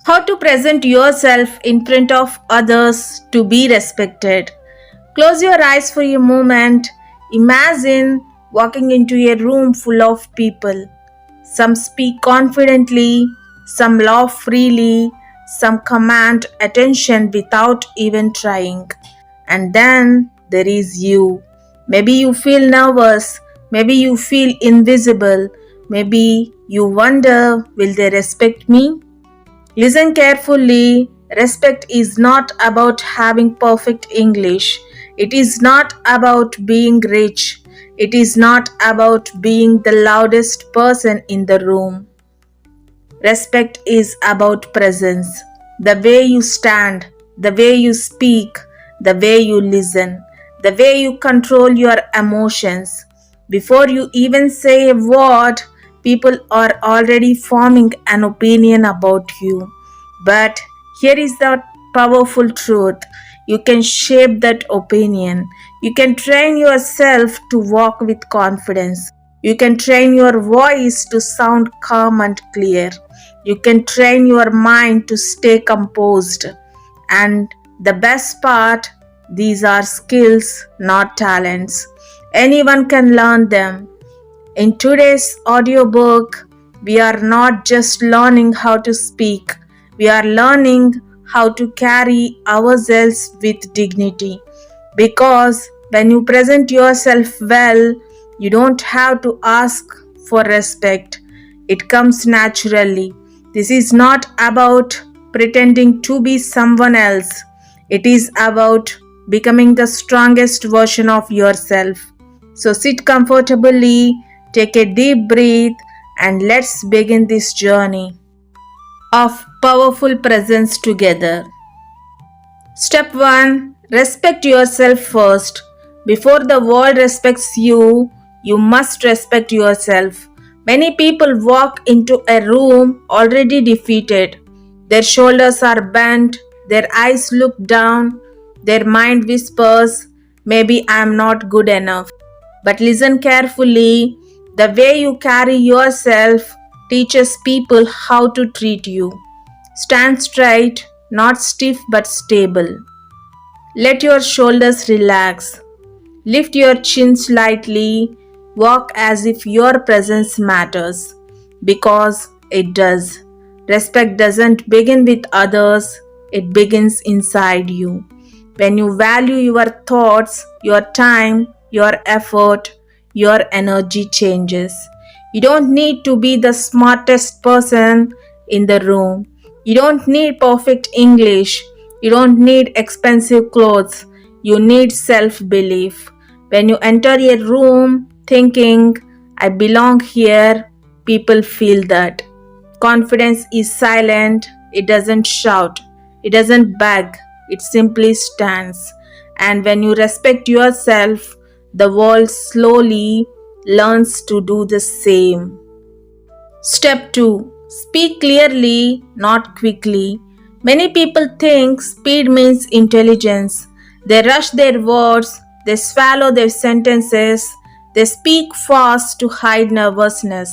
How to present yourself in front of others to be respected. Close your eyes for a moment. Imagine walking into a room full of people. Some speak confidently, some laugh freely, some command attention without even trying. And then there is you. Maybe you feel nervous, maybe you feel invisible, maybe you wonder, will they respect me? Listen carefully. Respect is not about having perfect English. It is not about being rich. It is not about being the loudest person in the room. Respect is about presence. The way you stand, the way you speak, the way you listen, the way you control your emotions. Before you even say a word, people are already forming an opinion about you. But here is the powerful truth. You can shape that opinion. You can train yourself to walk with confidence. You can train your voice to sound calm and clear. You can train your mind to stay composed. And the best part, these are skills, not talents. Anyone can learn them. In today's audiobook, we are not just learning how to speak, we are learning how to carry ourselves with dignity. Because when you present yourself well, you don't have to ask for respect, it comes naturally. This is not about pretending to be someone else, it is about becoming the strongest version of yourself. So sit comfortably, take a deep breath, and let's begin this journey of powerful presence together. Step 1. Respect yourself first. Before the world respects you, you must respect yourself. Many people walk into a room already defeated. Their shoulders are bent, their eyes look down, their mind whispers, maybe I am not good enough. But listen carefully. The way you carry yourself teaches people how to treat you. Stand straight, not stiff but stable. Let your shoulders relax. Lift your chin slightly. Walk as if your presence matters. Because it does. Respect doesn't begin with others, it begins inside you. When you value your thoughts, your time, your effort, your energy changes. You don't need to be the smartest person in the room. You don't need perfect English. You don't need expensive clothes. You need self belief. When you enter a room thinking, I belong here, people feel that. Confidence is silent, it doesn't shout, it doesn't beg, it simply stands. And when you respect yourself, the world slowly learns to do the same. Step 2. Speak clearly, not quickly. Many people think speed means intelligence. They rush their words, they swallow their sentences, they speak fast to hide nervousness.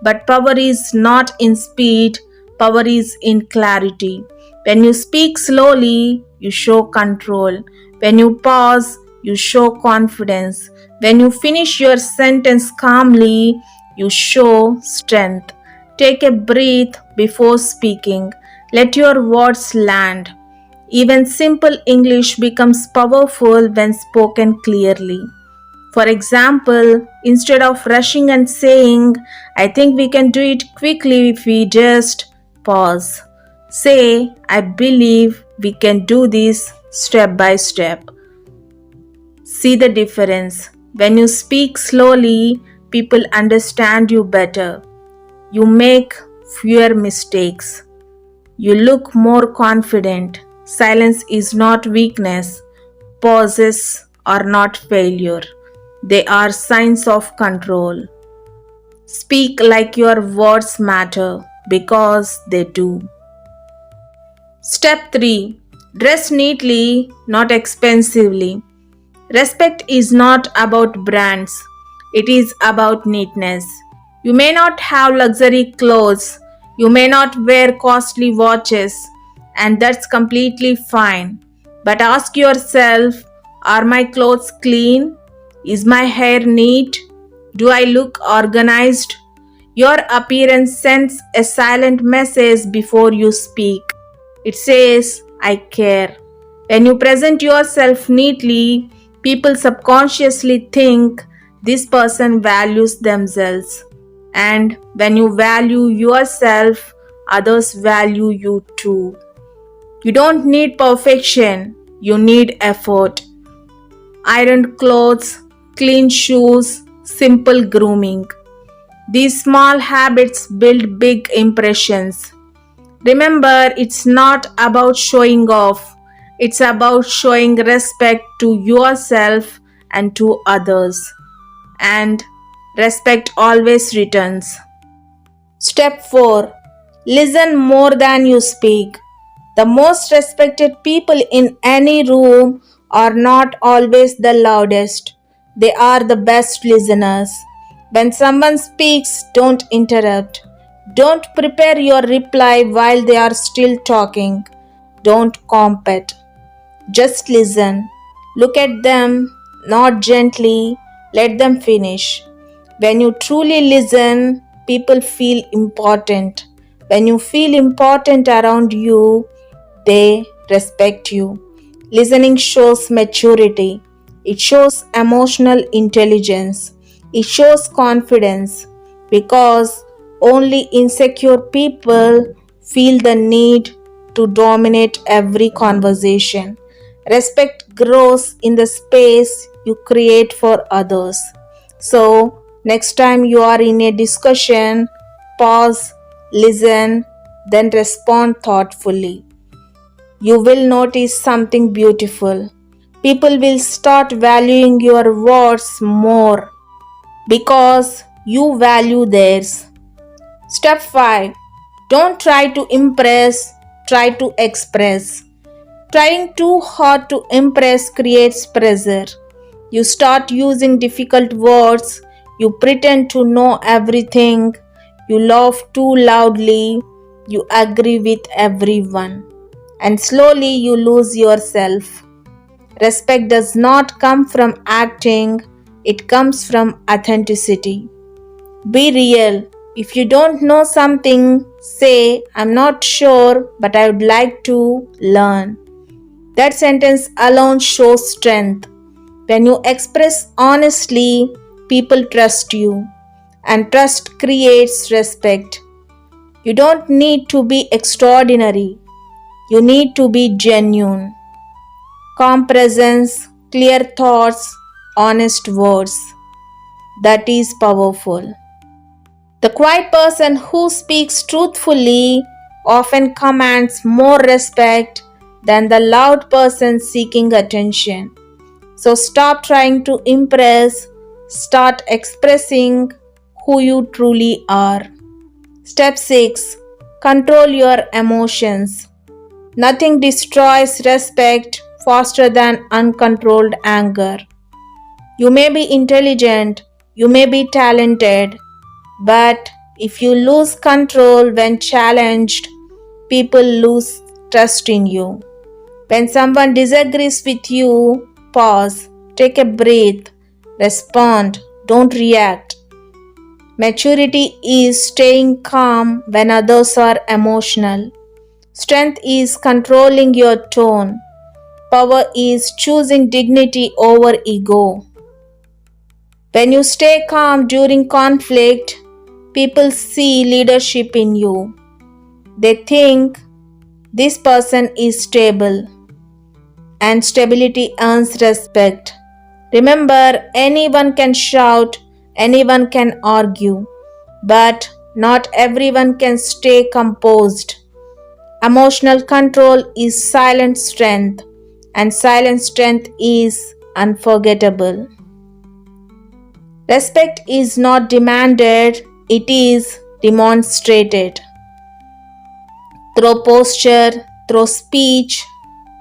But power is not in speed, power is in clarity. When you speak slowly, you show control. When you pause, you show confidence. When you finish your sentence calmly, you show strength. Take a breath before speaking. Let your words land. Even simple English becomes powerful when spoken clearly. For example, instead of rushing and saying, I think we can do it quickly if we just pause. Say, I believe we can do this step by step. See the difference. When you speak slowly, people understand you better. You make fewer mistakes. You look more confident. Silence is not weakness. Pauses are not failure. They are signs of control. Speak like your words matter because they do. Step 3. Dress neatly, not expensively. Respect is not about brands. It is about neatness. You may not have luxury clothes. You may not wear costly watches, and that's completely fine. But ask yourself, are my clothes clean? Is my hair neat? Do I look organized? Your appearance sends a silent message before you speak. It says, I care. When you present yourself neatly, people subconsciously think this person values themselves. And when you value yourself, others value you too. You don't need perfection, you need effort. Ironed clothes, clean shoes, simple grooming. These small habits build big impressions. Remember, it's not about showing off, it's about showing respect to yourself and to others. And respect always returns. Step 4. Listen more than you speak. The most respected people in any room are not always the loudest. They are the best listeners. When someone speaks, don't interrupt. Don't prepare your reply while they are still talking. Don't compete. Just listen. Look at them, not gently. Let them finish. When you truly listen, people feel important. When you feel important around you, they respect you. Listening shows maturity. It shows emotional intelligence. It shows confidence because only insecure people feel the need to dominate every conversation. Respect grows in the space you create for others. So, next time you are in a discussion, pause, listen, then respond thoughtfully. You will notice something beautiful. People will start valuing your words more because you value theirs. Step 5. Don't try to impress, try to express. Trying too hard to impress creates pressure. You start using difficult words, you pretend to know everything, you laugh too loudly, you agree with everyone, and slowly you lose yourself. Respect does not come from acting, it comes from authenticity. Be real. If you don't know something, say, I'm not sure, but I would like to learn. That sentence alone shows strength. When you express honestly, people trust you, and trust creates respect. You don't need to be extraordinary, you need to be genuine. Calm presence, clear thoughts, honest words. That is powerful. The quiet person who speaks truthfully often commands more respect than the loud person seeking attention. So stop trying to impress, start expressing who you truly are. Step 6. Control your emotions. Nothing destroys respect faster than uncontrolled anger. You may be intelligent, you may be talented, but if you lose control when challenged, people lose trust in you. When someone disagrees with you, pause, take a breath, respond, don't react. Maturity is staying calm when others are emotional. Strength is controlling your tone. Power is choosing dignity over ego. When you stay calm during conflict, people see leadership in you. They think this person is stable, and stability earns respect. Remember, anyone can shout, anyone can argue, but not everyone can stay composed. Emotional control is silent strength, and silent strength is unforgettable. Respect is not demanded, it is demonstrated through posture, through speech,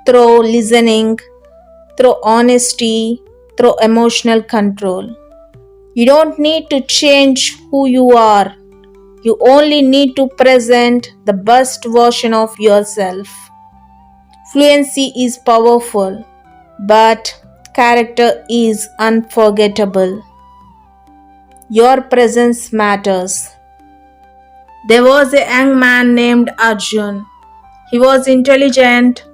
through listening, through honesty, through emotional control. You don't need to change who you are. You only need to present the best version of yourself. Fluency is powerful, but character is unforgettable. Your presence matters. There was a young man named Arjun. He was intelligent,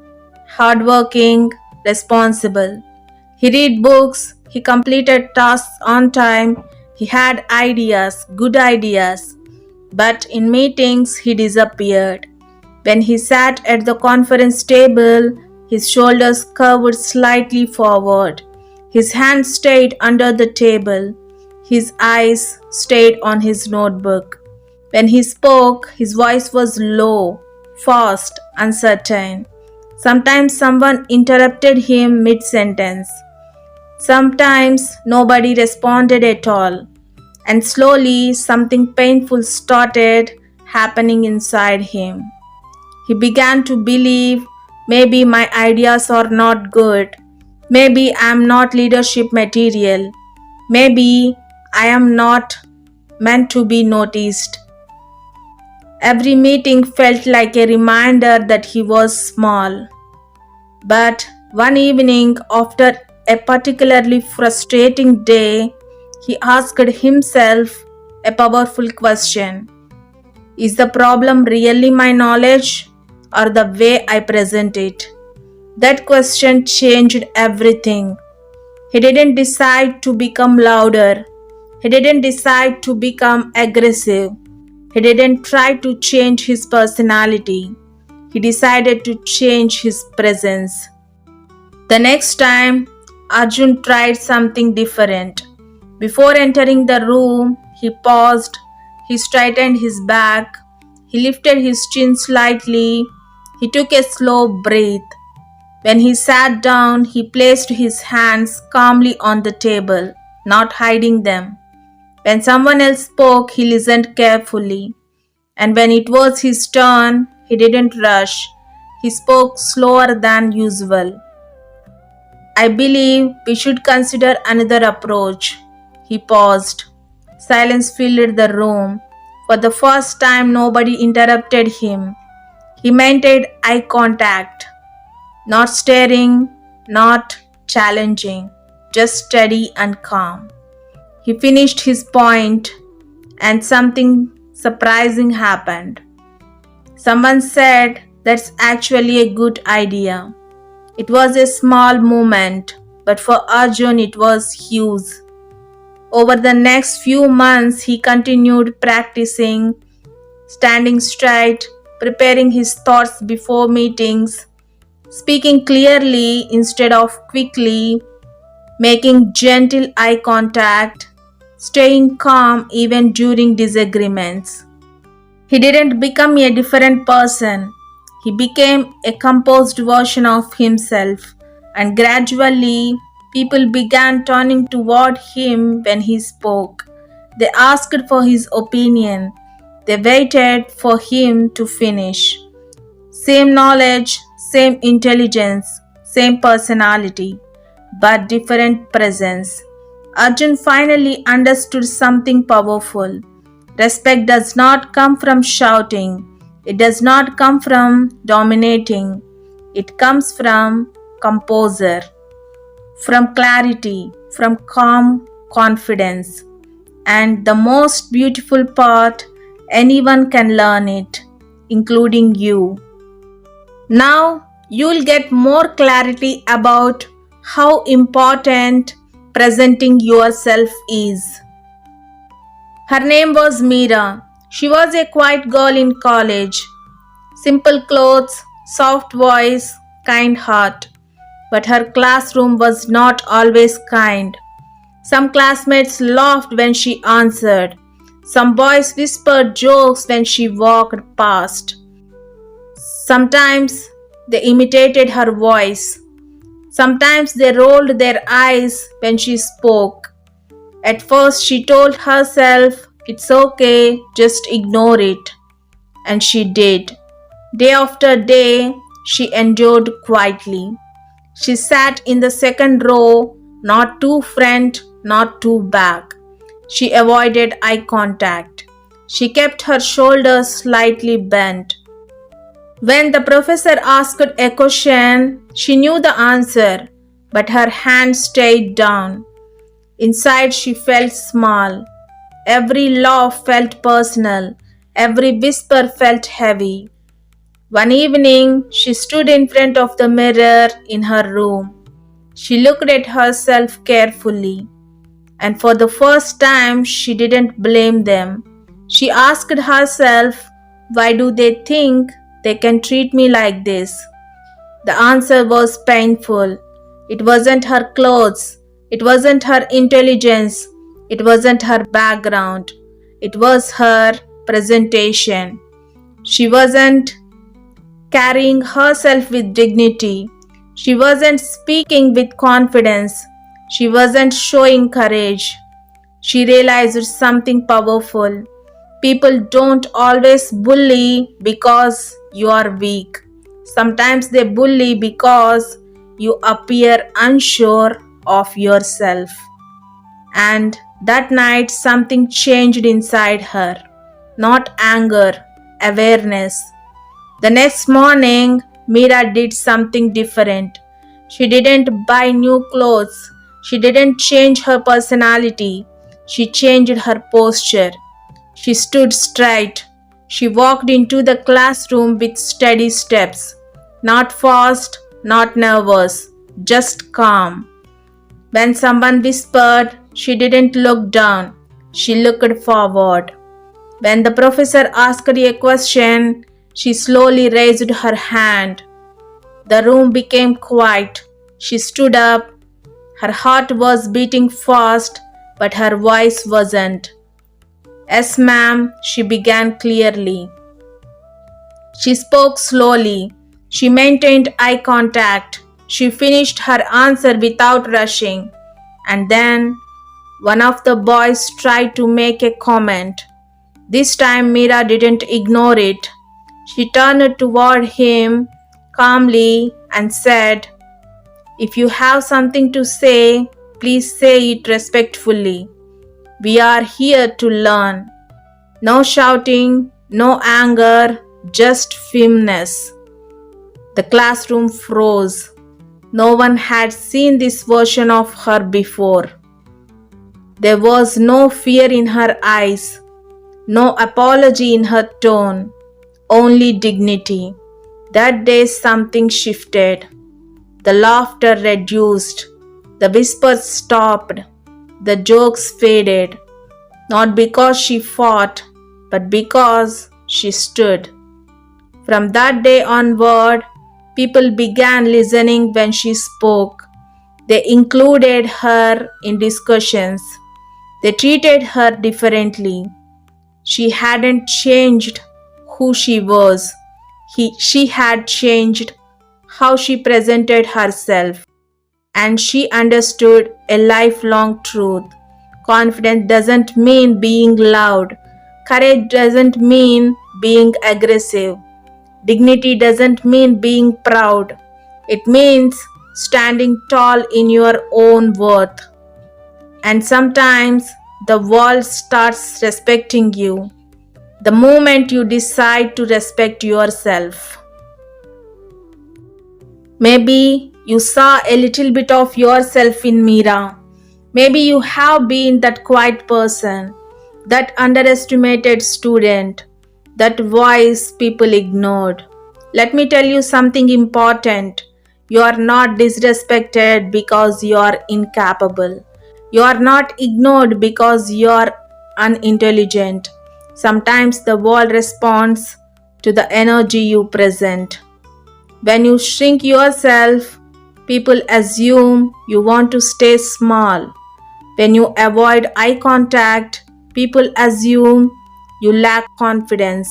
hardworking, responsible. He read books, he completed tasks on time, he had ideas, good ideas. But in meetings, he disappeared. When he sat at the conference table, his shoulders curved slightly forward. His hands stayed under the table. His eyes stayed on his notebook. When he spoke, his voice was low, fast, uncertain. Sometimes someone interrupted him mid sentence. Sometimes nobody responded at all. And slowly something painful started happening inside him. He began to believe maybe my ideas are not good. Maybe I am not leadership material. Maybe I am not meant to be noticed. Every meeting felt like a reminder that he was small. But one evening, after a particularly frustrating day, he asked himself a powerful question. Is the problem really my knowledge or the way I present it? That question changed everything. He didn't decide to become louder. He didn't decide to become aggressive. He didn't try to change his personality. He decided to change his presence. The next time, Arjun tried something different. Before entering the room, he paused, he straightened his back, he lifted his chin slightly, he took a slow breath. When he sat down, he placed his hands calmly on the table, not hiding them. When someone else spoke, he listened carefully. And when it was his turn, he didn't rush. He spoke slower than usual. I believe we should consider another approach. He paused. Silence filled the room. For the first time, nobody interrupted him. He maintained eye contact, not staring, not challenging, just steady and calm. He finished his point, and something surprising happened. Someone said, "That's actually a good idea." It was a small movement, but for Arjun it was huge. Over the next few months, he continued practicing, standing straight, preparing his thoughts before meetings, speaking clearly instead of quickly, making gentle eye contact, staying calm even during disagreements. He didn't become a different person. He became a composed version of himself, and gradually people began turning toward him when he spoke. They asked for his opinion. They waited for him to finish. Same knowledge, same intelligence, same personality, but different presence. Arjun finally understood something powerful. Respect does not come from shouting. It does not come from dominating. It comes from composure, from clarity, from calm confidence. And the most beautiful part, anyone can learn it, including you. Now you'll get more clarity about how important presenting yourself is. Her name was Meera. She was a quiet girl in college. Simple clothes, soft voice, kind heart. But her classroom was not always kind. Some classmates laughed when she answered. Some boys whispered jokes when she walked past. Sometimes they imitated her voice. Sometimes they rolled their eyes when she spoke. At first, she told herself, "It's okay, just ignore it." And she did. Day after day, she endured quietly. She sat in the second row, not too front, not too back. She avoided eye contact. She kept her shoulders slightly bent. When the professor asked a question, she knew the answer, but her hand stayed down. Inside, she felt small. Every laugh felt personal. Every whisper felt heavy. One evening, she stood in front of the mirror in her room. She looked at herself carefully, and for the first time, she didn't blame them. She asked herself, why do they think they can treat me like this? The answer was painful. It wasn't her clothes. It wasn't her intelligence. It wasn't her background. It was her presentation. She wasn't carrying herself with dignity. She wasn't speaking with confidence. She wasn't showing courage. She realized something powerful. People don't always bully because you are weak. Sometimes they bully because you appear unsure of yourself. And that night, something changed inside her. Not anger, awareness. The next morning, Mira did something different. She didn't buy new clothes. She didn't change her personality. She changed her posture. She stood straight. She walked into the classroom with steady steps. Not fast, not nervous, just calm. When someone whispered, she didn't look down. She looked forward. When the professor asked a question, she slowly raised her hand. The room became quiet. She stood up. Her heart was beating fast, but her voice wasn't. Yes, ma'am, she began clearly. She spoke slowly. She maintained eye contact. She finished her answer without rushing. And then one of the boys tried to make a comment. This time Mira didn't ignore it. She turned toward him calmly and said, if you have something to say, please say it respectfully. We are here to learn. No shouting, no anger, just firmness. The classroom froze. No one had seen this version of her before. There was no fear in her eyes, no apology in her tone, only dignity. That day something shifted. The laughter reduced, the whispers stopped, the jokes faded, not because she fought, but because she stood. From that day onward, people began listening when she spoke. They included her in discussions. They treated her differently. She hadn't changed who she was. She had changed how she presented herself. And she understood a lifelong truth. Confidence doesn't mean being loud. Courage doesn't mean being aggressive. Dignity doesn't mean being proud. It means standing tall in your own worth. And sometimes the world starts respecting you the moment you decide to respect yourself. Maybe you saw a little bit of yourself in Mira. Maybe you have been that quiet person, that underestimated student, that voice people ignored. Let me tell you something important. You are not disrespected because you are incapable. You are not ignored because you are unintelligent. Sometimes the world responds to the energy you present. When you shrink yourself, people assume you want to stay small. When you avoid eye contact, people assume you lack confidence.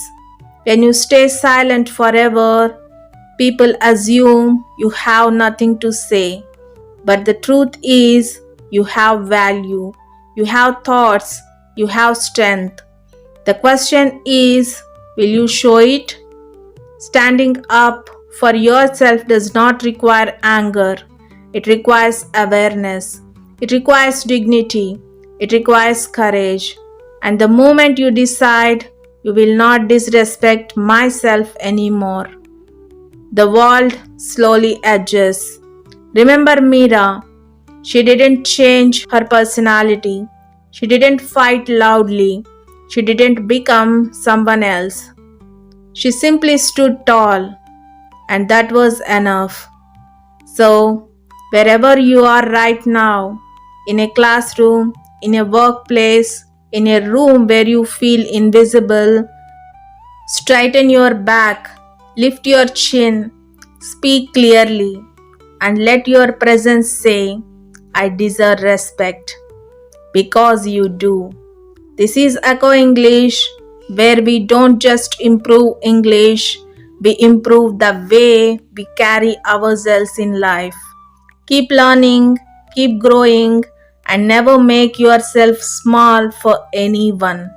When you stay silent forever, people assume you have nothing to say. But the truth is, you have value, you have thoughts, you have strength. The question is, will you show it? Standing up for yourself does not require anger. It requires awareness. It requires dignity. It requires courage. And the moment you decide, you will not disrespect myself anymore, the world slowly adjusts. Remember Meera, she didn't change her personality. She didn't fight loudly. She didn't become someone else. She simply stood tall, and that was enough. So, wherever you are right now, in a classroom, in a workplace, in a room where you feel invisible, straighten your back, lift your chin, speak clearly, and let your presence say, I deserve respect, because you do. This is Echo English, where we don't just improve English, we improve the way we carry ourselves in life. Keep learning, keep growing, and never make yourself small for anyone.